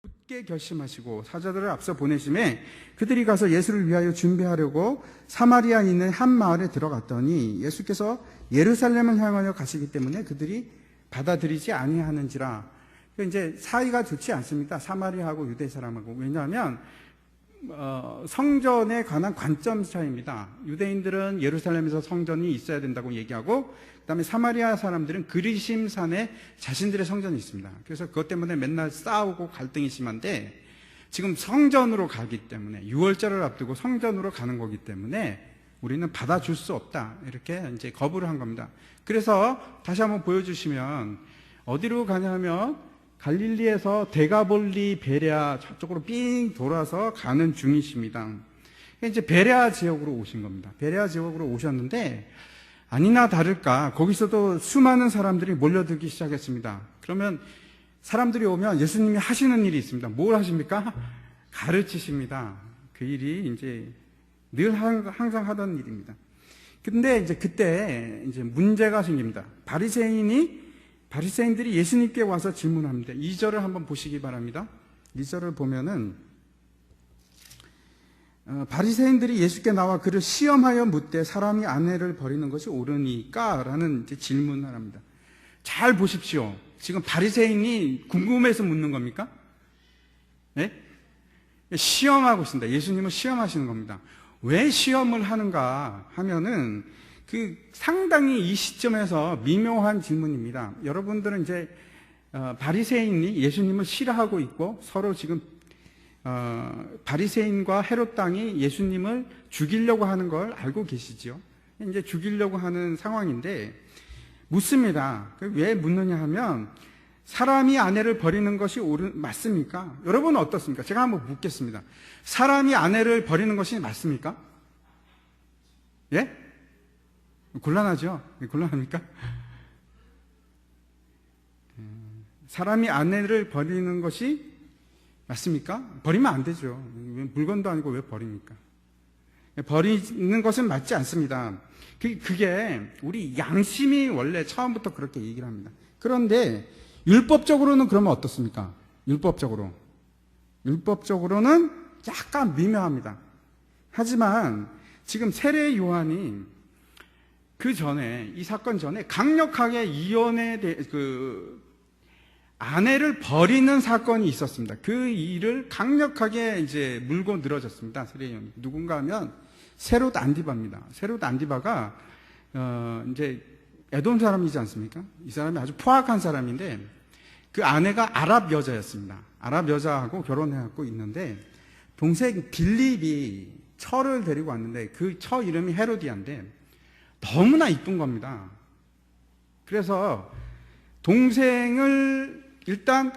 굳게 결심하시고 사자들을 앞서 보내심에 그들이 가서 예수를 위하여 준비하려고 사마리아에 있는 한 마을에 들어갔더니 예수께서 예루살렘을 향하여 가시기 때문에 그들이 받아들이지 아니하는지라. 이제 사이가 좋지 않습니다. 사마리아하고 유대 사람하고. 왜냐하면 성전에 관한 관점 차이입니다. 유대인들은 예루살렘에서 성전이 있어야 된다고 얘기하고, 그다음에 사마리아 사람들은 그리심산에 자신들의 성전이 있습니다. 그래서 그것 때문에 맨날 싸우고 갈등이 심한데, 지금 성전으로 가기 때문에, 유월절을 앞두고 성전으로 가는 거기 때문에 우리는 받아줄 수 없다, 이렇게 이제 거부를 한 겁니다. 그래서 다시 한번 보여주시면, 어디로 가냐면 갈릴리에서 데가볼리 베레아 저쪽으로 삥 돌아서 가는 중이십니다. 이제 베레아 지역으로 오신 겁니다. 베레아 지역으로 오셨는데, 아니나 다를까 거기서도 수많은 사람들이 몰려들기 시작했습니다. 그러면 사람들이 오면 예수님이 하시는 일이 있습니다. 뭘 하십니까? 가르치십니다. 그 일이 이제 늘 항상 하던 일입니다. 근데 이제 그때 이제 문제가 생깁니다. 바리새인들이 예수님께 와서 질문합니다. 2절을 한번 보시기 바랍니다. 2절을 보면은 바리새인들이 예수께 나와 그를 시험하여 묻되 사람이 아내를 버리는 것이 옳으니까? 라는 이제 질문을 합니다. 잘 보십시오. 지금 바리새인이 궁금해서 묻는 겁니까? 네? 시험하고 있습니다. 예수님을 시험하시는 겁니다. 왜 시험을 하는가 하면은 상당히 이 시점에서 미묘한 질문입니다. 여러분들은 이제 바리새인이 예수님을 싫어하고 있고 서로 지금 바리새인과 헤롯 당이 예수님을 죽이려고 하는 걸 알고 계시죠. 이제 죽이려고 하는 상황인데 묻습니다. 왜 묻느냐 하면, 사람이 아내를 버리는 것이 맞습니까? 여러분은 어떻습니까? 제가 한번 묻겠습니다. 사람이 아내를 버리는 것이 맞습니까? 예? 곤란하죠? 곤란합니까? 사람이 아내를 버리는 것이 맞습니까? 버리면 안 되죠. 물건도 아니고 왜 버립니까? 버리는 것은 맞지 않습니다. 그게 우리 양심이 원래 처음부터 그렇게 얘기를 합니다. 그런데 율법적으로는 그러면 어떻습니까? 율법적으로는 약간 미묘합니다. 하지만 지금 세례 요한이 이 사건 전에 강력하게 이혼에 대해 아내를 버리는 사건이 있었습니다. 그 일을 강력하게 이제 물고 늘어졌습니다. 세례 요한이. 누군가 하면 헤롯 안디바입니다. 헤롯 안디바가 이제 에돔 사람이지 않습니까? 이 사람이 아주 포악한 사람인데, 그 아내가 아랍 여자였습니다. 아랍 여자하고 결혼해갖고 있는데, 동생 빌립이 처를 데리고 왔는데, 그 처 이름이 헤로디아인데 너무나 이쁜 겁니다. 그래서 동생을 일단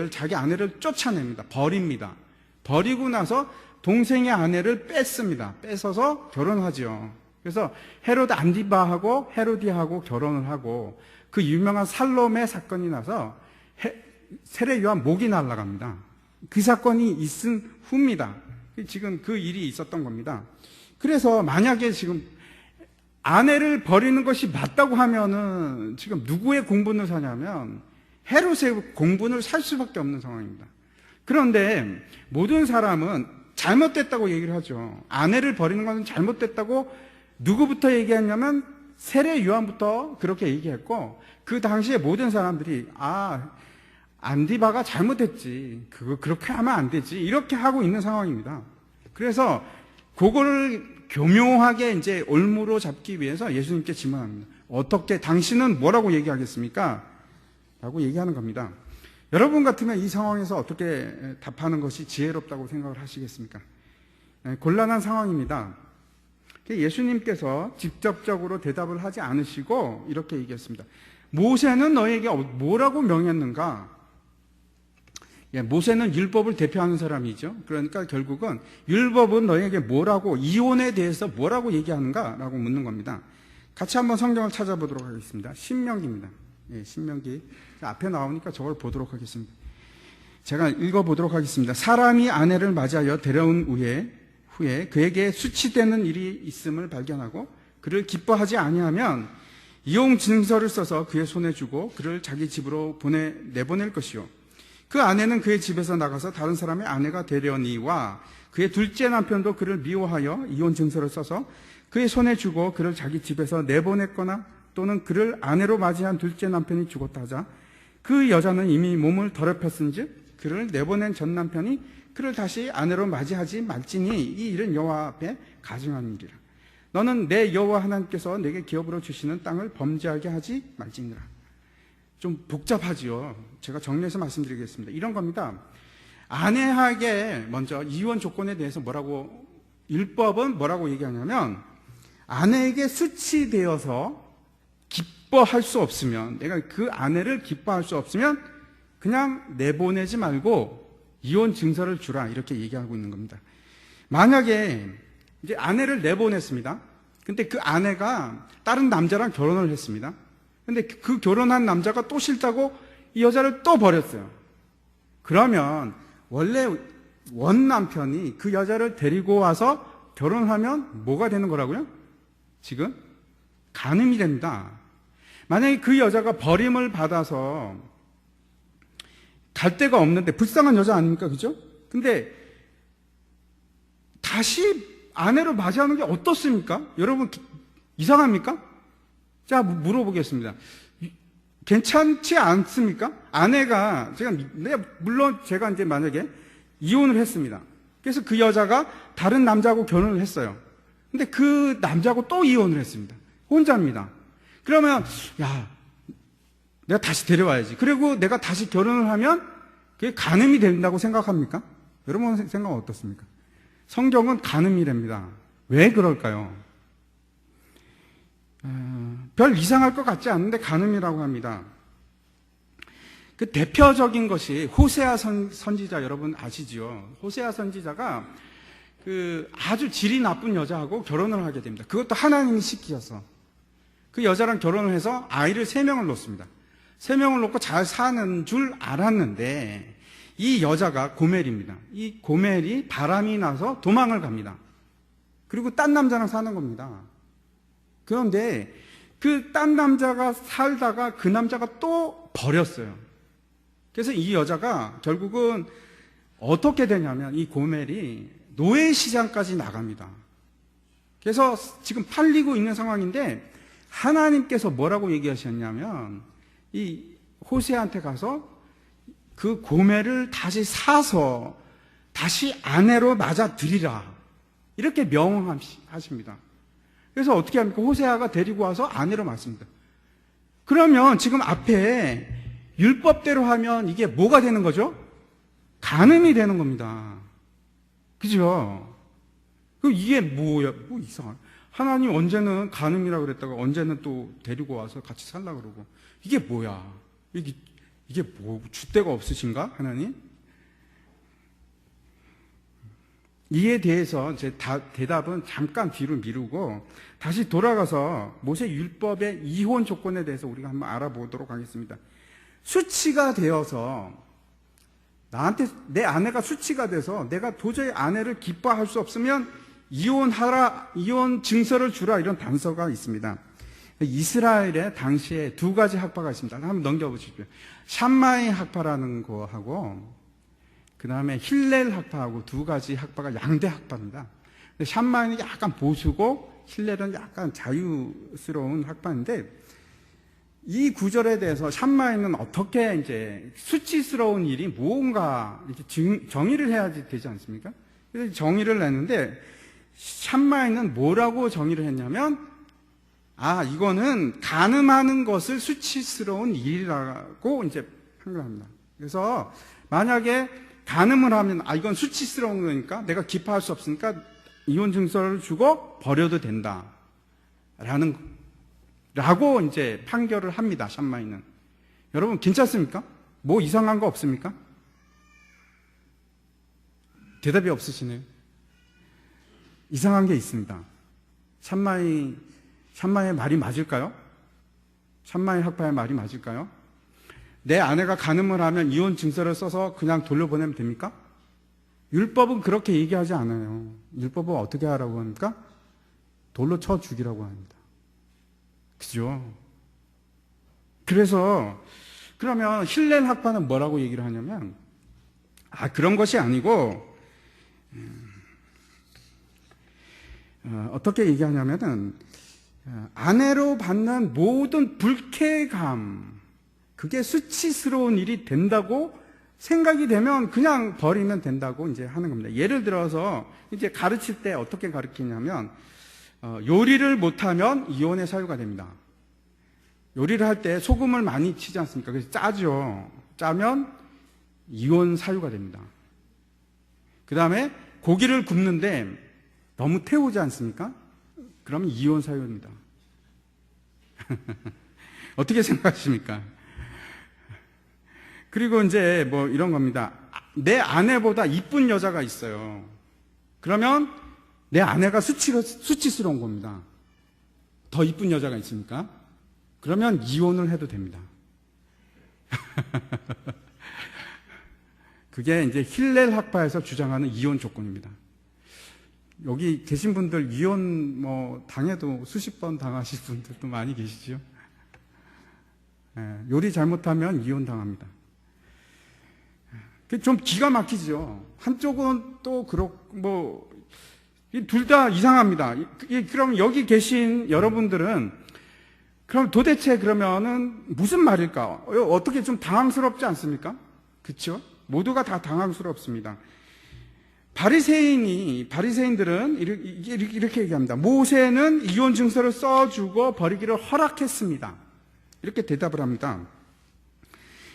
자기 아내를 쫓아냅니다. 버립니다. 버리고 나서 동생의 아내를 뺐습니다. 뺏어서 결혼하죠. 그래서 헤롯 안디바하고 헤로디아하고 결혼을 하고, 그 유명한 살로메 사건이 나서 세례 요한 목이 날아갑니다. 그 사건이 있은 후입니다. 지금 그 일이 있었던 겁니다. 그래서 만약에 지금 아내를 버리는 것이 맞다고 하면은 지금 누구의 공분을 사냐면 헤롯의 공분을 살 수밖에 없는 상황입니다. 그런데 모든 사람은 잘못됐다고 얘기를 하죠. 아내를 버리는 것은 잘못됐다고 누구부터 얘기했냐면 세례 요한부터 그렇게 얘기했고, 그 당시에 모든 사람들이 안디바가 잘못했지, 그렇게 하면 안 되지, 이렇게 하고 있는 상황입니다. 그래서 그거를 교묘하게 이제 올무로 잡기 위해서 예수님께 질문합니다. 어떻게, 당신은 뭐라고 얘기하겠습니까? 라고 얘기하는 겁니다. 여러분 같으면 이 상황에서 어떻게 답하는 것이 지혜롭다고 생각을 하시겠습니까? 곤란한 상황입니다. 예수님께서 직접적으로 대답을 하지 않으시고 이렇게 얘기했습니다. 모세는 너에게 뭐라고 명했는가? 모세는 율법을 대표하는 사람이죠. 그러니까 결국은 율법은 너에게 뭐라고, 이혼에 대해서 뭐라고 얘기하는가? 라고 묻는 겁니다. 같이 한번 성경을 찾아보도록 하겠습니다. 신명기입니다. 신명기. 앞에 나오니까 저걸 보도록 하겠습니다. 제가 읽어보도록 하겠습니다. 사람이 아내를 맞이하여 데려온 후에 그에게 수치되는 일이 있음을 발견하고 그를 기뻐하지 아니하면 이혼 증서를 써서 그의 손에 주고 그를 자기 집으로 내보낼 것이요. 그 아내는 그의 집에서 나가서 다른 사람의 아내가 되려니와 그의 둘째 남편도 그를 미워하여 이혼 증서를 써서 그의 손에 주고 그를 자기 집에서 내보냈거나 또는 그를 아내로 맞이한 둘째 남편이 죽었다 하자 그 여자는 이미 몸을 더럽혔은즉 그를 내보낸 전 남편이 그를 다시 아내로 맞이하지 말지니 이 일은 여호와 앞에 가증한 일이라. 너는 내 여호와 하나님께서 내게 기업으로 주시는 땅을 범죄하게 하지 말지니라. 좀 복잡하지요. 제가 정리해서 말씀드리겠습니다. 이런 겁니다. 아내에게 먼저 이혼 조건에 대해서 율법은 뭐라고 얘기하냐면, 아내에게 수치되어서 기뻐할 수 없으면, 내가 그 아내를 기뻐할 수 없으면 그냥 내보내지 말고 이혼 증서를 주라, 이렇게 얘기하고 있는 겁니다. 만약에 이제 아내를 내보냈습니다. 근데 그 아내가 다른 남자랑 결혼을 했습니다. 근데 그 결혼한 남자가 또 싫다고 이 여자를 또 버렸어요. 그러면 원래 원 남편이 그 여자를 데리고 와서 결혼하면 뭐가 되는 거라고요? 지금 간음이 됩니다. 만약에 그 여자가 버림을 받아서 갈 데가 없는데, 불쌍한 여자 아닙니까? 그죠? 근데 다시 아내로 맞이하는 게 어떻습니까? 여러분, 이상합니까? 자, 물어보겠습니다. 괜찮지 않습니까? 아내가, 물론 제가 이제 만약에 이혼을 했습니다. 그래서 그 여자가 다른 남자하고 결혼을 했어요. 근데 그 남자하고 또 이혼을 했습니다. 혼자입니다. 그러면, 야, 내가 다시 데려와야지. 그리고 내가 다시 결혼을 하면 그게 간음이 된다고 생각합니까? 여러분 생각은 어떻습니까? 성경은 간음이랍니다. 왜 그럴까요? 별 이상할 것 같지 않은데 간음이라고 합니다. 그 대표적인 것이 호세아 선지자, 여러분 아시죠? 호세아 선지자가 그 아주 질이 나쁜 여자하고 결혼을 하게 됩니다. 그것도 하나님이 시키셔서. 그 여자랑 결혼을 해서 아이를 3명을 놓습니다. 3명을 놓고 잘 사는 줄 알았는데 이 여자가 고멜입니다. 이 고멜이 바람이 나서 도망을 갑니다. 그리고 딴 남자랑 사는 겁니다. 그런데 그 딴 남자가 살다가 그 남자가 또 버렸어요. 그래서 이 여자가 결국은 어떻게 되냐면 이 고멜이 노예시장까지 나갑니다. 그래서 지금 팔리고 있는 상황인데 하나님께서 뭐라고 얘기하셨냐면 이 호세아한테 가서 그 고멜을 다시 사서 다시 아내로 맞아들이라, 이렇게 명하십니다. 그래서 어떻게 합니까? 호세아가 데리고 와서 아내로 맞습니다. 그러면 지금 앞에 율법대로 하면 이게 뭐가 되는 거죠? 간음이 되는 겁니다. 그죠? 이게 뭐야? 뭐 이상한. 하나님 언제는 간음이라고 그랬다가 언제는 또 데리고 와서 같이 살라고 그러고. 이게 뭐야? 이게 뭐, 줏대가 없으신가? 하나님? 이에 대해서 제 대답은 잠깐 뒤로 미루고 다시 돌아가서 모세 율법의 이혼 조건에 대해서 우리가 한번 알아보도록 하겠습니다. 수치가 되어서 나한테 내 아내가 수치가 돼서 내가 도저히 아내를 기뻐할 수 없으면 이혼하라, 이혼 증서를 주라, 이런 단서가 있습니다. 이스라엘에 당시에 2가지 학파가 있습니다. 한번 넘겨보십시오. 샴마이 학파라는 거하고 그 다음에 힐렐 학파하고 2가지 학파가 양대 학파입니다. 근데 샴마이는 약간 보수고 힐렐은 약간 자유스러운 학파인데, 이 구절에 대해서 샴마이는 어떻게 이제 수치스러운 일이 무언가 이렇게 정의를 해야지 되지 않습니까? 그래서 정의를 내는데 샴마이는 뭐라고 정의를 했냐면, 이거는 간음하는 것을 수치스러운 일이라고 이제 판결합니다. 그래서 만약에 간음을 하면 이건 수치스러운 거니까 내가 기뻐할 수 없으니까 이혼 증서를 주고 버려도 된다. 라고 이제 판결을 합니다. 샴마이는. 여러분 괜찮습니까? 뭐 이상한 거 없습니까? 대답이 없으시네요. 이상한 게 있습니다. 샴마이의 말이 맞을까요? 샴마이 학파의 말이 맞을까요? 내 아내가 간음을 하면 이혼 증서를 써서 그냥 돌려보내면 됩니까? 율법은 그렇게 얘기하지 않아요. 율법은 어떻게 하라고 합니까? 돌로 쳐 죽이라고 합니다. 그죠? 그래서 그러면 힐렐 학파는 뭐라고 얘기를 하냐면, 그런 것이 아니고, 어떻게 얘기하냐면은, 아내로 받는 모든 불쾌감, 그게 수치스러운 일이 된다고 생각이 되면 그냥 버리면 된다고 이제 하는 겁니다. 예를 들어서 이제 가르칠 때 어떻게 가르치냐면, 요리를 못하면 이혼의 사유가 됩니다. 요리를 할 때 소금을 많이 치지 않습니까? 그래서 짜죠. 짜면 이혼 사유가 됩니다. 그 다음에 고기를 굽는데 너무 태우지 않습니까? 그러면 이혼 사유입니다. 어떻게 생각하십니까? 그리고 이제 뭐 이런 겁니다. 내 아내보다 이쁜 여자가 있어요. 그러면 내 아내가 수치스러운 겁니다. 더 이쁜 여자가 있습니까? 그러면 이혼을 해도 됩니다. 그게 이제 힐렐 학파에서 주장하는 이혼 조건입니다. 여기 계신 분들 이혼 뭐 당해도 수십 번 당하실 분들도 많이 계시죠. 요리 잘못하면 이혼 당합니다. 좀 기가 막히죠. 한쪽은 또 그렇고 둘 다 이상합니다. 그럼 여기 계신 여러분들은 그럼 도대체 그러면은 무슨 말일까? 어떻게 좀 당황스럽지 않습니까? 그렇죠? 모두가 다 당황스럽습니다. 바리새인들은 이렇게 얘기합니다. 모세는 이혼 증서를 써주고 버리기를 허락했습니다. 이렇게 대답을 합니다.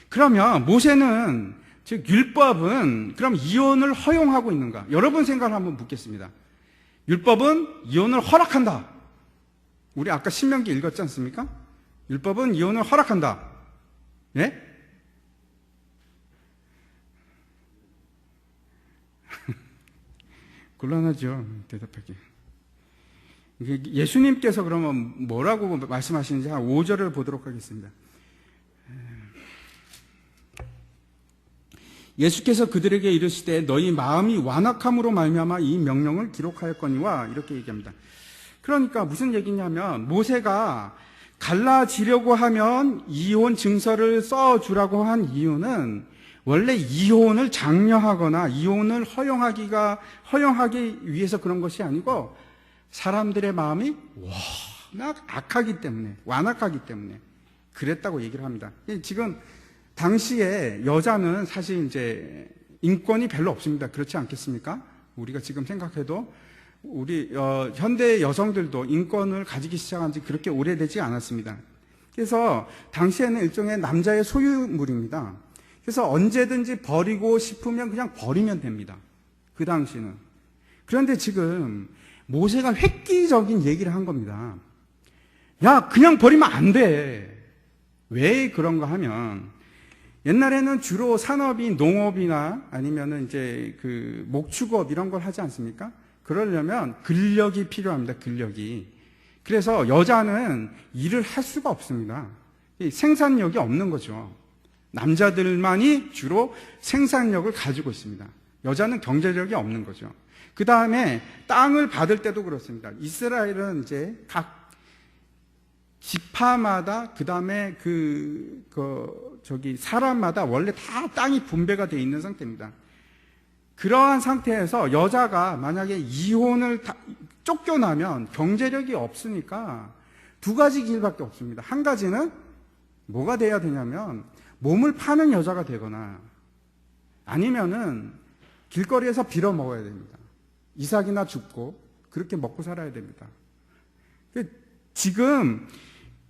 그러면 모세는, 즉 율법은 그럼 이혼을 허용하고 있는가? 여러분 생각을 한번 묻겠습니다. 율법은 이혼을 허락한다. 우리 아까 신명기 읽었지 않습니까? 율법은 이혼을 허락한다. 예? 곤란하죠, 대답하기. 예수님께서 그러면 뭐라고 말씀하시는지 한 5절을 보도록 하겠습니다. 예수께서 그들에게 이르시되 너희 마음이 완악함으로 말미암아 이 명령을 기록하였거니와, 이렇게 얘기합니다. 그러니까 무슨 얘기냐면, 모세가 갈라지려고 하면 이혼 증서를 써주라고 한 이유는 원래 이혼을 장려하거나 이혼을 허용하기 위해서 그런 것이 아니고, 사람들의 마음이 워낙 악하기 때문에, 완악하기 때문에 그랬다고 얘기를 합니다. 지금 당시에 여자는 사실 이제 인권이 별로 없습니다. 그렇지 않겠습니까? 우리가 지금 생각해도 우리 현대 여성들도 인권을 가지기 시작한 지 그렇게 오래되지 않았습니다. 그래서 당시에는 일종의 남자의 소유물입니다. 그래서 언제든지 버리고 싶으면 그냥 버리면 됩니다. 그 당시는. 그런데 지금 모세가 획기적인 얘기를 한 겁니다. 야, 그냥 버리면 안 돼. 왜 그런가 하면, 옛날에는 주로 산업이 농업이나 아니면은 이제 그 목축업 이런 걸 하지 않습니까? 그러려면 근력이 필요합니다. 근력이. 그래서 여자는 일을 할 수가 없습니다. 생산력이 없는 거죠. 남자들만이 주로 생산력을 가지고 있습니다. 여자는 경제력이 없는 거죠. 그 다음에 땅을 받을 때도 그렇습니다. 이스라엘은 이제 각 지파마다, 그 다음에 사람마다 원래 다 땅이 분배가 되어 있는 상태입니다. 그러한 상태에서 여자가 만약에 이혼을 쫓겨나면 경제력이 없으니까 두 가지 길밖에 없습니다. 한 가지는 뭐가 돼야 되냐면 몸을 파는 여자가 되거나 아니면은 길거리에서 빌어 먹어야 됩니다. 이삭이나 줍고 그렇게 먹고 살아야 됩니다. 지금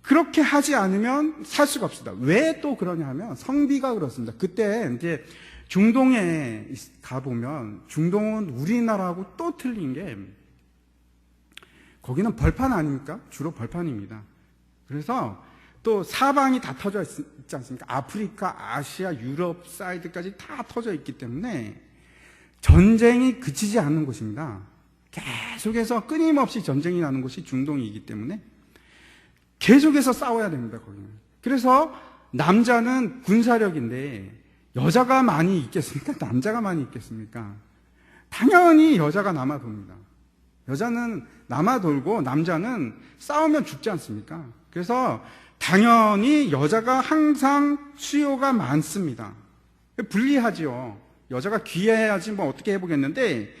그렇게 하지 않으면 살 수가 없습니다. 왜 또 그러냐 하면 성비가 그렇습니다. 그때 이제 중동에 가보면, 중동은 우리나라하고 또 틀린 게, 거기는 벌판 아닙니까? 주로 벌판입니다. 그래서 또 사방이 다 터져 있지 않습니까? 아프리카, 아시아, 유럽 사이드까지 다 터져 있기 때문에 전쟁이 그치지 않는 곳입니다. 계속해서 끊임없이 전쟁이 나는 곳이 중동이기 때문에 계속해서 싸워야 됩니다, 거기는. 그래서 남자는 군사력인데 여자가 많이 있겠습니까? 남자가 많이 있겠습니까? 당연히 여자가 남아돌니다. 여자는 남아돌고 남자는 싸우면 죽지 않습니까? 그래서 당연히 여자가 항상 수요가 많습니다. 불리하지요. 여자가 귀해야지 뭐 어떻게 해보겠는데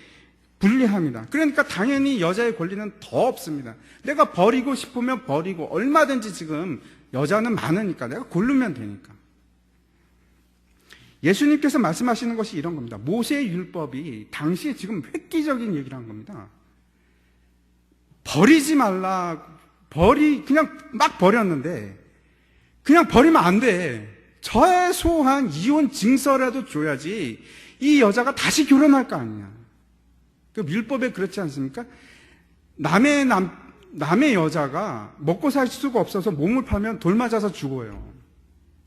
불리합니다. 그러니까 당연히 여자의 권리는 더 없습니다. 내가 버리고 싶으면 버리고, 얼마든지 지금 여자는 많으니까 내가 고르면 되니까. 예수님께서 말씀하시는 것이 이런 겁니다. 모세의 율법이 당시에 지금 획기적인 얘기를 한 겁니다. 버리지 말라, 그냥 막 버렸는데, 그냥 버리면 안 돼. 최소한 이혼 증서라도 줘야지 이 여자가 다시 결혼할 거 아니냐. 그 율법에 그렇지 않습니까? 남의 여자가 먹고 살 수가 없어서 몸을 팔면 돌 맞아서 죽어요.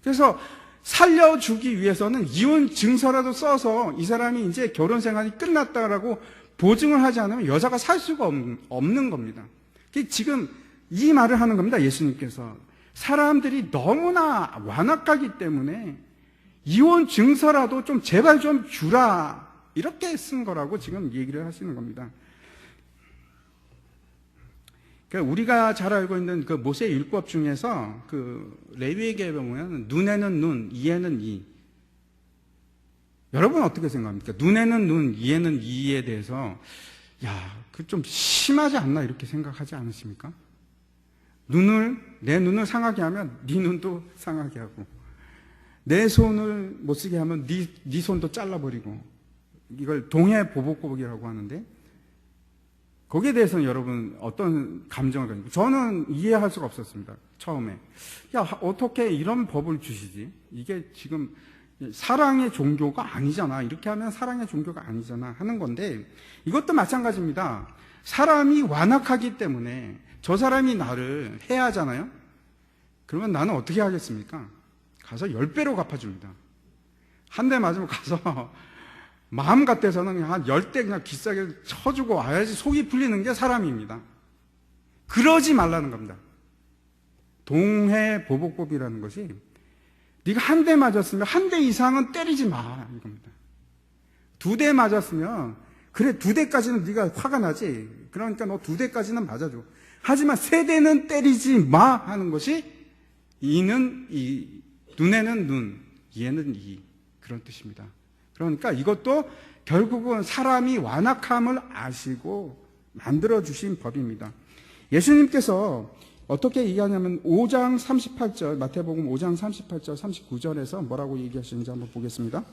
그래서 살려주기 위해서는 이혼 증서라도 써서 이 사람이 이제 결혼 생활이 끝났다라고 보증을 하지 않으면 여자가 살 수가 없는 겁니다. 지금 이 말을 하는 겁니다. 예수님께서. 사람들이 너무나 완악하기 때문에 이혼 증서라도 좀 제발 좀 주라, 이렇게 쓴 거라고 지금 얘기를 하시는 겁니다. 그러니까 우리가 잘 알고 있는 그 모세 율법 중에서 그 레위기에 보면 눈에는 눈, 이에는 이. 여러분 어떻게 생각합니까? 눈에는 눈, 이에는 이에 대해서 그 좀 심하지 않나 이렇게 생각하지 않으십니까? 내 눈을 상하게 하면 네 눈도 상하게 하고, 내 손을 못 쓰게 하면 네 손도 잘라버리고, 이걸 동해보복법이라고 하는데, 거기에 대해서는 여러분 어떤 감정을 가지고, 저는 이해할 수가 없었습니다. 처음에 어떻게 이런 법을 주시지? 이게 지금 사랑의 종교가 아니잖아, 이렇게 하면 사랑의 종교가 아니잖아 하는 건데, 이것도 마찬가지입니다. 사람이 완악하기 때문에 저 사람이 나를 해하잖아요. 그러면 나는 어떻게 하겠습니까? 가서 10배로 갚아줍니다. 한 대 맞으면 가서 마음 같아서는 그냥 한 10대 그냥 비싸게 쳐주고 와야지 속이 풀리는 게 사람입니다. 그러지 말라는 겁니다. 동해보복법이라는 것이, 네가 한 대 맞았으면 한 대 이상은 때리지 마, 이겁니다. 2대 맞았으면 그래 2대까지는 네가 화가 나지, 그러니까 너 2대까지는 맞아줘. 하지만 3대는 때리지 마 하는 것이, 눈에는 눈, 이에는 이, 그런 뜻입니다. 그러니까 이것도 결국은 사람이 완악함을 아시고 만들어주신 법입니다. 예수님께서 어떻게 얘기하냐면 5장 38절, 마태복음 5장 38절 39절에서 뭐라고 얘기하시는지 한번 보겠습니다.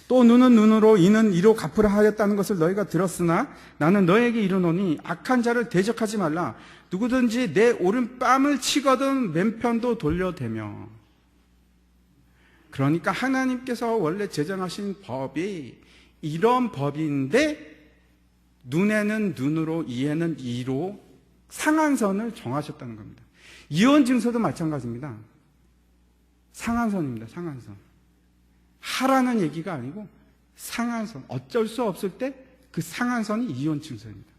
또 눈은 눈으로, 이는 이로 갚으라 하였다는 것을 너희가 들었으나 나는 너에게 이르노니 악한 자를 대적하지 말라. 누구든지 내 오른뺨을 치거든 왼편도 돌려대며. 그러니까 하나님께서 원래 제정하신 법이 이런 법인데, 눈에는 눈으로, 이에는 이로 상한선을 정하셨다는 겁니다. 이혼 증서도 마찬가지입니다. 상한선입니다. 상한선. 하라는 얘기가 아니고 상한선. 어쩔 수 없을 때 그 상한선이 이혼 증서입니다.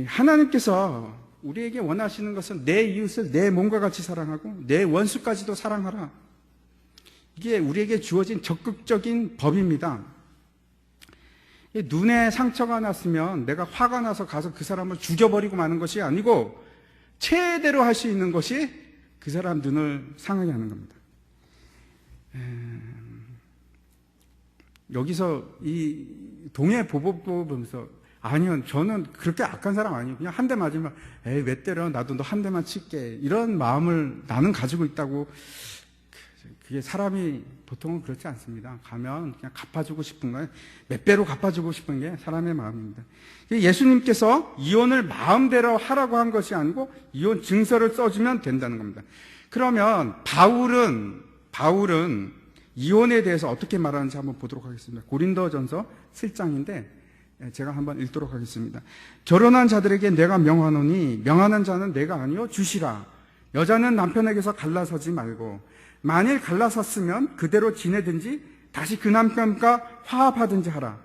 하나님께서 우리에게 원하시는 것은 내 이웃을 내 몸과 같이 사랑하고 내 원수까지도 사랑하라. 이게 우리에게 주어진 적극적인 법입니다. 눈에 상처가 났으면 내가 화가 나서 가서 그 사람을 죽여버리고 마는 것이 아니고, 최대로 할 수 있는 것이 그 사람 눈을 상하게 하는 겁니다. 여기서 이 동해보복법 보면서, 아니요, 저는 그렇게 악한 사람 아니에요. 그냥 한 대 맞으면 에이 왜 때려, 나도 너 한 대만 칠게, 이런 마음을 나는 가지고 있다고. 그게 사람이 보통은 그렇지 않습니다. 가면 그냥 갚아주고 싶은 거예요. 몇 배로 갚아주고 싶은 게 사람의 마음입니다. 예수님께서 이혼을 마음대로 하라고 한 것이 아니고 이혼 증서를 써주면 된다는 겁니다. 그러면 바울은 이혼에 대해서 어떻게 말하는지 한번 보도록 하겠습니다. 고린도전서 7장인데 제가 한번 읽도록 하겠습니다. 결혼한 자들에게 내가 명하노니 명하는 자는 내가 아니요 주시라. 여자는 남편에게서 갈라서지 말고, 만일 갈라섰으면 그대로 지내든지 다시 그 남편과 화합하든지 하라.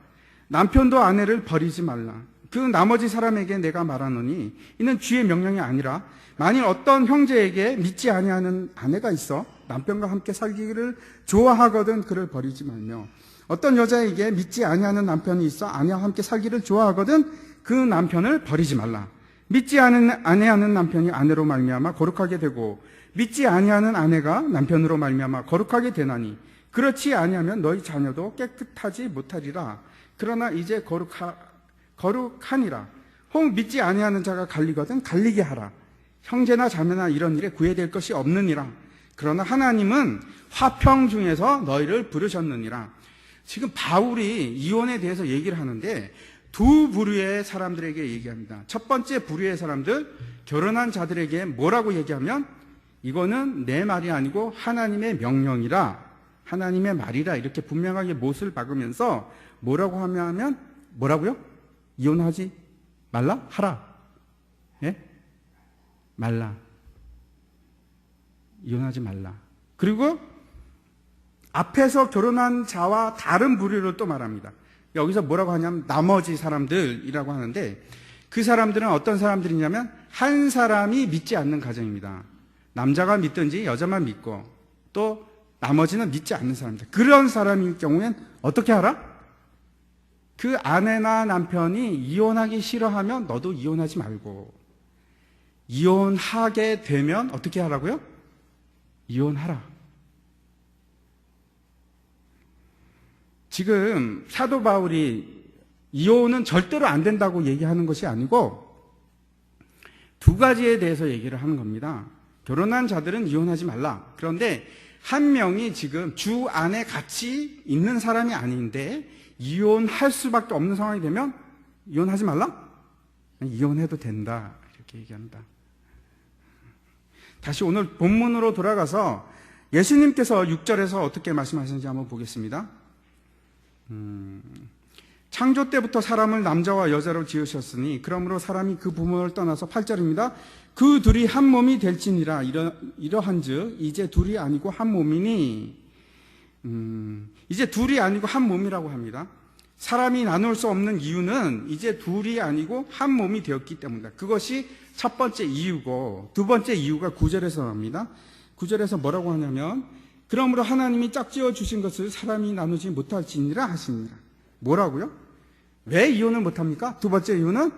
남편도 아내를 버리지 말라. 그 나머지 사람에게 내가 말하노니 이는 주의 명령이 아니라, 만일 어떤 형제에게 믿지 아니하는 아내가 있어 남편과 함께 살기를 좋아하거든 그를 버리지 말며, 어떤 여자에게 믿지 아니하는 남편이 있어 아내와 함께 살기를 좋아하거든 그 남편을 버리지 말라. 믿지 아니하는 남편이 아내로 말미암아 거룩하게 되고 믿지 아니하는 아내가 남편으로 말미암아 거룩하게 되나니 그렇지 아니하면 너희 자녀도 깨끗하지 못하리라. 그러나 이제 거룩하니라. 혹 믿지 아니하는 자가 갈리거든 갈리게 하라. 형제나 자매나 이런 일에 구애될 것이 없느니라. 그러나 하나님은 화평 중에서 너희를 부르셨느니라. 지금 바울이 이혼에 대해서 얘기를 하는데 두 부류의 사람들에게 얘기합니다. 첫 번째 부류의 사람들, 결혼한 자들에게 뭐라고 얘기하면 이거는 내 말이 아니고 하나님의 명령이라, 하나님의 말이라 이렇게 분명하게 못을 박으면서 뭐라고 하면 뭐라고요? 이혼하지 말라? 하라. 예? 말라. 이혼하지 말라. 그리고 앞에서 결혼한 자와 다른 부류를 또 말합니다. 여기서 뭐라고 하냐면 나머지 사람들이라고 하는데 그 사람들은 어떤 사람들이냐면 한 사람이 믿지 않는 가정입니다. 남자가 믿든지 여자만 믿고 또 나머지는 믿지 않는 사람들. 그런 사람인 경우엔 어떻게 하라? 그 아내나 남편이 이혼하기 싫어하면 너도 이혼하지 말고 이혼하게 되면 어떻게 하라고요? 이혼하라. 지금 사도 바울이 이혼은 절대로 안 된다고 얘기하는 것이 아니고 두 가지에 대해서 얘기를 하는 겁니다. 결혼한 자들은 이혼하지 말라. 그런데 한 명이 지금 주 안에 같이 있는 사람이 아닌데 이혼할 수밖에 없는 상황이 되면 이혼하지 말라? 이혼해도 된다. 이렇게 얘기합니다. 다시 오늘 본문으로 돌아가서 예수님께서 6절에서 어떻게 말씀하시는지 한번 보겠습니다. 창조 때부터 사람을 남자와 여자로 지으셨으니 그러므로 사람이 그 부모를 떠나서 8절입니다. 그 둘이 한 몸이 될지니라. 이러한즉 이제 둘이 아니고 한 몸이니 이제 둘이 아니고 한 몸이라고 합니다. 사람이 나눌 수 없는 이유는 이제 둘이 아니고 한 몸이 되었기 때문이다. 그것이 첫 번째 이유고 두 번째 이유가 9절에서 나옵니다. 9절에서 뭐라고 하냐면 그러므로 하나님이 짝지어 주신 것을 사람이 나누지 못할지니라 하십니다. 뭐라고요? 왜 이혼을 못합니까? 두 번째 이유는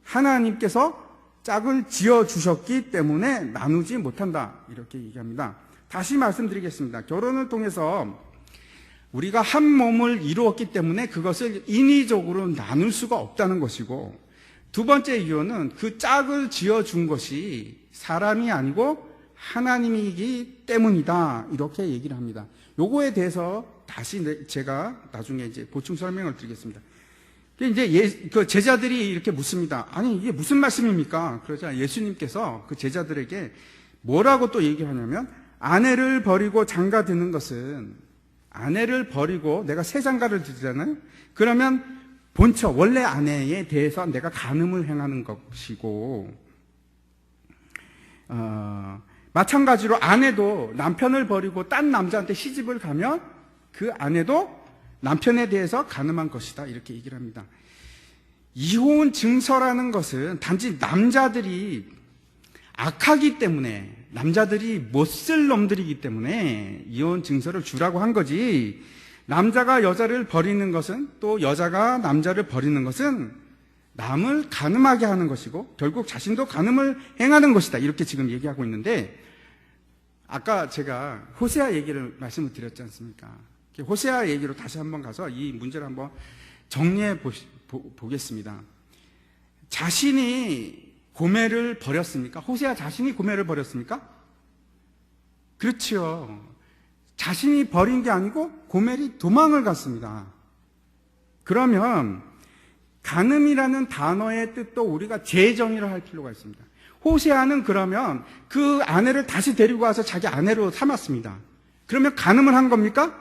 하나님께서 짝을 지어 주셨기 때문에 나누지 못한다. 이렇게 얘기합니다. 다시 말씀드리겠습니다. 결혼을 통해서 우리가 한 몸을 이루었기 때문에 그것을 인위적으로 나눌 수가 없다는 것이고 두 번째 이유는 그 짝을 지어 준 것이 사람이 아니고 하나님이기 때문이다. 이렇게 얘기를 합니다. 요거에 대해서 다시 제가 나중에 이제 보충 설명을 드리겠습니다. 이제 그 제자들이 이렇게 묻습니다. 아니, 이게 무슨 말씀입니까? 그러자 예수님께서 그 제자들에게 뭐라고 또 얘기하냐면 아내를 버리고 장가 드는 것은 아내를 버리고 내가 새 장가를 들잖아요. 그러면 본처 원래 아내에 대해서 내가 간음을 행하는 것이고 마찬가지로 아내도 남편을 버리고 딴 남자한테 시집을 가면 그 아내도 남편에 대해서 간음한 것이다. 이렇게 얘기를 합니다. 이혼 증서라는 것은 단지 남자들이 악하기 때문에 남자들이 못쓸 놈들이기 때문에 이혼 증서를 주라고 한 거지 남자가 여자를 버리는 것은 또 여자가 남자를 버리는 것은 남을 간음하게 하는 것이고 결국 자신도 간음을 행하는 것이다. 이렇게 지금 얘기하고 있는데 아까 제가 호세아 얘기를 말씀을 드렸지 않습니까? 호세아 얘기로 다시 한번 가서 이 문제를 한번 정리해 보겠습니다. 자신이 고멜을 버렸습니까? 호세아 자신이 고멜을 버렸습니까? 그렇죠. 자신이 버린 게 아니고 고멜이 도망을 갔습니다. 그러면 간음이라는 단어의 뜻도 우리가 재정의를 할 필요가 있습니다. 호세아는 그러면 그 아내를 다시 데리고 와서 자기 아내로 삼았습니다. 그러면 간음을 한 겁니까?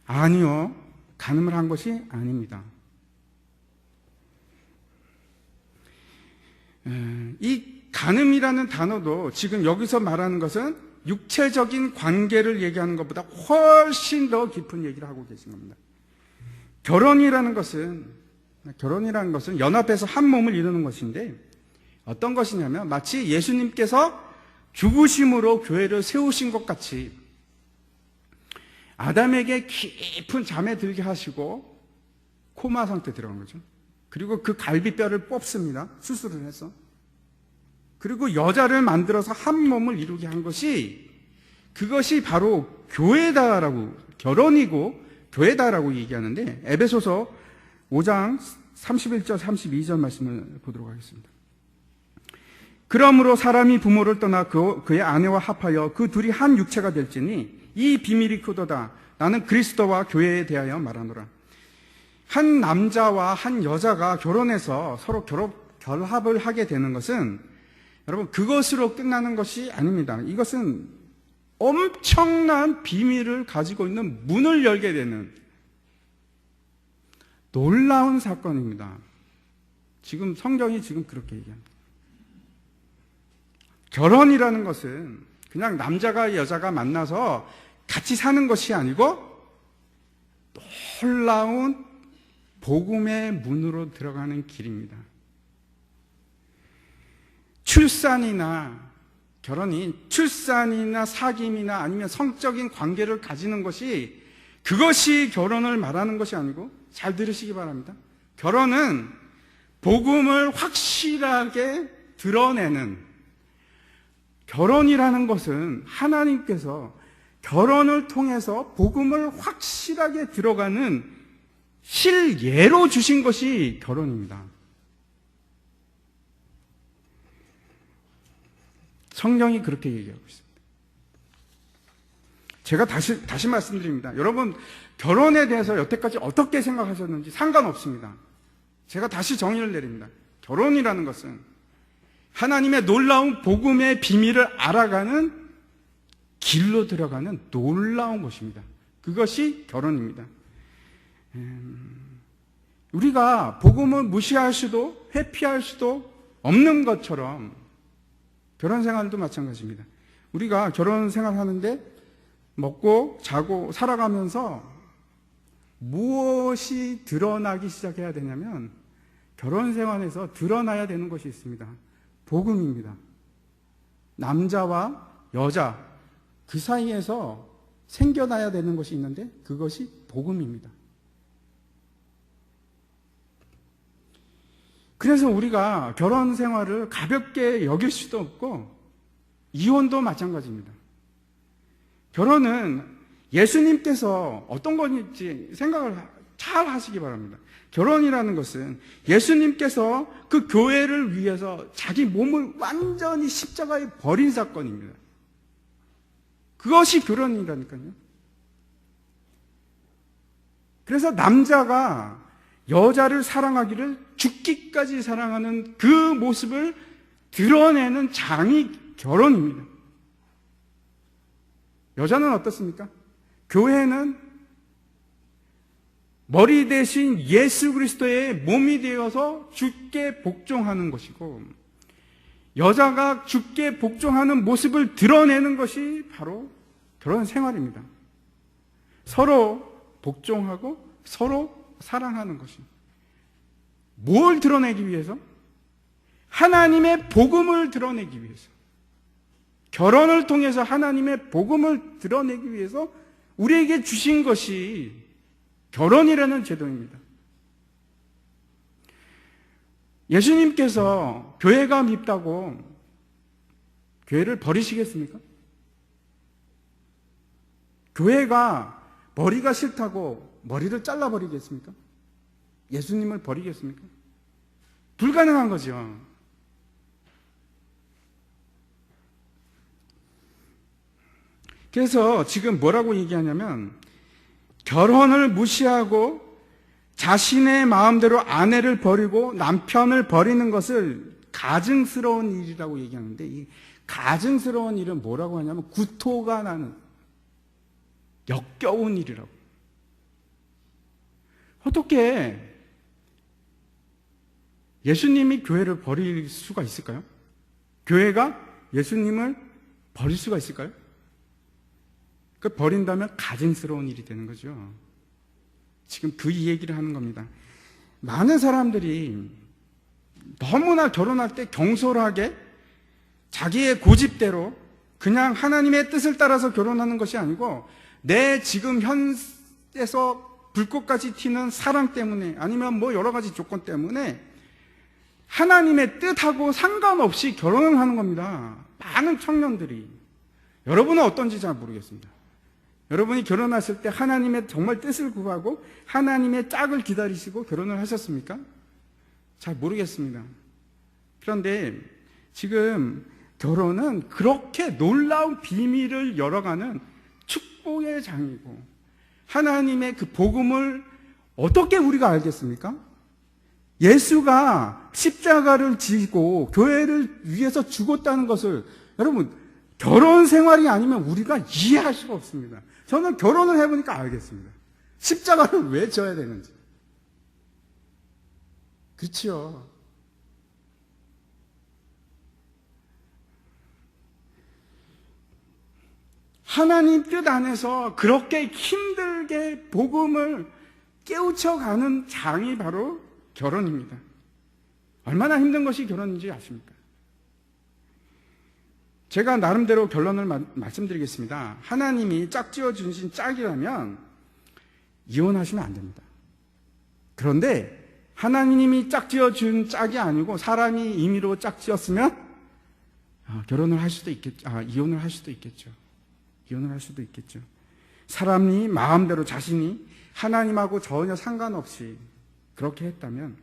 아니요. 간음을 한 것이 아닙니다. 이 간음이라는 단어도 지금 여기서 말하는 것은 육체적인 관계를 얘기하는 것보다 훨씬 더 깊은 얘기를 하고 계신 겁니다. 결혼이라는 것은 연합해서 한 몸을 이루는 것인데 어떤 것이냐면 마치 예수님께서 죽으심으로 교회를 세우신 것 같이 아담에게 깊은 잠에 들게 하시고 코마 상태 들어간 거죠. 그리고 그 갈비뼈를 뽑습니다. 수술을 해서. 그리고 여자를 만들어서 한 몸을 이루게 한 것이, 그것이 바로 교회다라고, 결혼이고 교회다라고 얘기하는데, 에베소서 5장 31절 32절 말씀을 보도록 하겠습니다. 그러므로 사람이 부모를 떠나 그의 아내와 합하여 그 둘이 한 육체가 될지니 이 비밀이 크도다. 나는 그리스도와 교회에 대하여 말하노라. 한 남자와 한 여자가 결혼해서 서로 결합을 하게 되는 것은, 여러분, 그것으로 끝나는 것이 아닙니다. 이것은 엄청난 비밀을 가지고 있는 문을 열게 되는 놀라운 사건입니다. 지금 성경이 지금 그렇게 얘기합니다. 결혼이라는 것은 그냥 남자가 여자가 만나서 같이 사는 것이 아니고 놀라운 복음의 문으로 들어가는 길입니다. 출산이나 사귐이나 아니면 성적인 관계를 가지는 것이, 그것이 결혼을 말하는 것이 아니고, 잘 들으시기 바랍니다. 결혼은 복음을 확실하게 드러내는, 결혼이라는 것은 하나님께서 결혼을 통해서 복음을 확실하게 들어가는 실예로 주신 것이 결혼입니다. 성경이 그렇게 얘기하고 있습니다. 제가 다시 말씀드립니다. 여러분, 결혼에 대해서 여태까지 어떻게 생각하셨는지 상관없습니다. 제가 다시 정의를 내립니다. 결혼이라는 것은 하나님의 놀라운 복음의 비밀을 알아가는 길로 들어가는 놀라운 것입니다. 그것이 결혼입니다. 우리가 복음을 무시할 수도 회피할 수도 없는 것처럼 결혼 생활도 마찬가지입니다. 우리가 결혼 생활하는데 먹고 자고 살아가면서 무엇이 드러나기 시작해야 되냐면, 결혼 생활에서 드러나야 되는 것이 있습니다. 복음입니다. 남자와 여자 그 사이에서 생겨나야 되는 것이 있는데, 그것이 복음입니다. 그래서 우리가 결혼 생활을 가볍게 여길 수도 없고, 이혼도 마찬가지입니다. 결혼은 예수님께서 어떤 건지 생각을 잘 하시기 바랍니다. 결혼이라는 것은 예수님께서 그 교회를 위해서 자기 몸을 완전히 십자가에 버린 사건입니다. 그것이 결혼이라니까요. 그래서 남자가 여자를 사랑하기를 죽기까지 사랑하는 그 모습을 드러내는 장이 결혼입니다. 여자는 어떻습니까? 교회는 머리 대신 예수 그리스도의 몸이 되어서 주께 복종하는 것이고, 여자가 주께 복종하는 모습을 드러내는 것이 바로 결혼 생활입니다. 서로 복종하고 서로 사랑하는 것입니다. 뭘 드러내기 위해서? 하나님의 복음을 드러내기 위해서. 결혼을 통해서 하나님의 복음을 드러내기 위해서 우리에게 주신 것이 결혼이라는 제도입니다. 예수님께서 교회가 밉다고 교회를 버리시겠습니까? 교회가 머리가 싫다고 머리를 잘라버리겠습니까? 예수님을 버리겠습니까? 불가능한 거죠. 그래서 지금 뭐라고 얘기하냐면, 결혼을 무시하고 자신의 마음대로 아내를 버리고 남편을 버리는 것을 가증스러운 일이라고 얘기하는데, 이 가증스러운 일은 뭐라고 하냐면 구토가 나는 역겨운 일이라고. 어떻게 예수님이 교회를 버릴 수가 있을까요? 교회가 예수님을 버릴 수가 있을까요? 그 버린다면 가증스러운 일이 되는 거죠. 지금 그 얘기를 하는 겁니다. 많은 사람들이 너무나 결혼할 때 경솔하게 자기의 고집대로 그냥 하나님의 뜻을 따라서 결혼하는 것이 아니고, 내 지금 현에서 불꽃같이 튀는 사랑 때문에 아니면 뭐 여러 가지 조건 때문에 하나님의 뜻하고 상관없이 결혼을 하는 겁니다. 많은 청년들이. 여러분은 어떤지 잘 모르겠습니다. 여러분이 결혼하실 때 하나님의 정말 뜻을 구하고 하나님의 짝을 기다리시고 결혼을 하셨습니까? 잘 모르겠습니다. 그런데 지금 결혼은 그렇게 놀라운 비밀을 열어가는 축복의 장이고 하나님의 그 복음을 어떻게 우리가 알겠습니까? 예수가 십자가를 지고 교회를 위해서 죽었다는 것을 여러분 결혼 생활이 아니면 우리가 이해할 수가 없습니다. 저는 결혼을 해보니까 알겠습니다. 십자가를 왜 져야 되는지. 그렇지요. 하나님 뜻 안에서 그렇게 힘들게 복음을 깨우쳐가는 장이 바로 결혼입니다. 얼마나 힘든 것이 결혼인지 아십니까? 제가 나름대로 결론을 말씀드리겠습니다. 하나님이 짝지어 주신 짝이라면 이혼하시면 안 됩니다. 그런데 하나님이 짝지어 준 짝이 아니고 사람이 임의로 짝지었으면 결혼을 할 수도 있겠죠. 이혼을 할 수도 있겠죠. 이혼을 할 수도 있겠죠. 사람이 마음대로 자신이 하나님하고 전혀 상관없이 그렇게 했다면.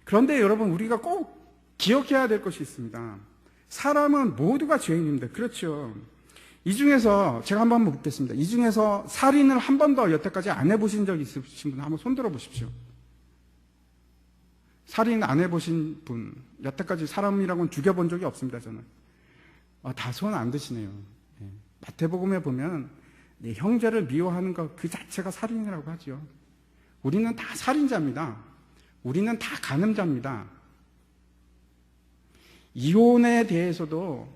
그런데 여러분 우리가 꼭 기억해야 될 것이 있습니다. 사람은 모두가 죄인입니다. 그렇죠. 이 중에서 제가 한번 묻겠습니다. 이 중에서 살인을 한 번도 여태까지 안 해보신 적 있으신 분 한번 손 들어 보십시오. 살인 안 해보신 분, 여태까지 사람이라고는 죽여본 적이 없습니다. 저는. 다 손 안 드시네요. 마태복음에 보면 형제를 미워하는 것 그 자체가 살인이라고 하죠. 우리는 다 살인자입니다. 우리는 다 간음자입니다. 이혼에 대해서도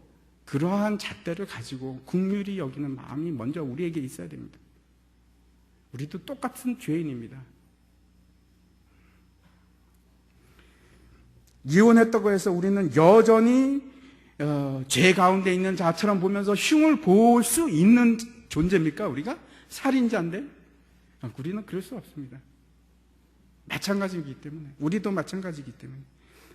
그러한 잣대를 가지고 긍휼히 여기는 마음이 먼저 우리에게 있어야 됩니다. 우리도 똑같은 죄인입니다. 이혼했다고 해서 우리는 여전히 죄 가운데 있는 자처럼 보면서 흉을 볼 수 있는 존재입니까? 우리가? 살인자인데? 우리는 그럴 수 없습니다. 마찬가지이기 때문에. 우리도 마찬가지이기 때문에.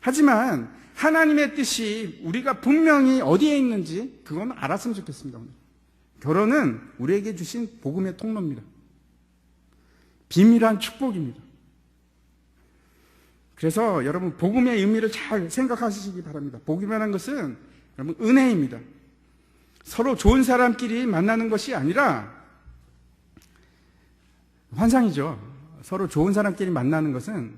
하지만 하나님의 뜻이 우리가 분명히 어디에 있는지 그건 알았으면 좋겠습니다. 오늘. 결혼은 우리에게 주신 복음의 통로입니다. 비밀한 축복입니다. 그래서 여러분 복음의 의미를 잘 생각하시기 바랍니다. 복음이라는 것은 여러분 은혜입니다. 서로 좋은 사람끼리 만나는 것이 아니라 환상이죠. 서로 좋은 사람끼리 만나는 것은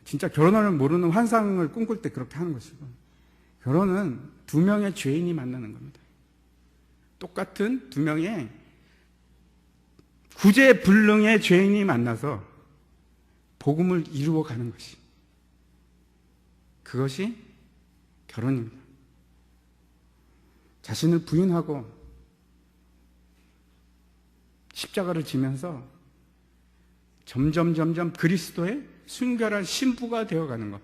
진짜 결혼을 모르는 환상을 꿈꿀 때 그렇게 하는 것이고, 결혼은 두 명의 죄인이 만나는 겁니다. 똑같은 두 명의 구제불능의 죄인이 만나서 복음을 이루어가는 것이, 그것이 결혼입니다. 자신을 부인하고 십자가를 지면서 점점 그리스도의 순결한 신부가 되어가는 것,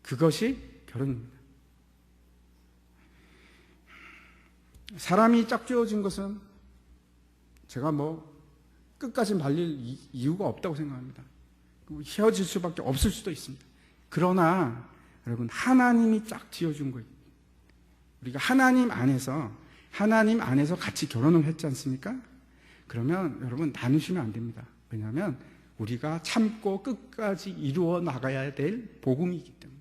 그것이 결혼입니다. 사람이 짝지어진 것은 제가 끝까지 말릴 이유가 없다고 생각합니다. 헤어질 수밖에 없을 수도 있습니다. 그러나 여러분 하나님이 짝지어준 거예요. 우리가 하나님 안에서 같이 결혼을 했지 않습니까? 그러면 여러분 나누시면 안 됩니다. 왜냐하면 우리가 참고 끝까지 이루어 나가야 될 복음이기 때문에.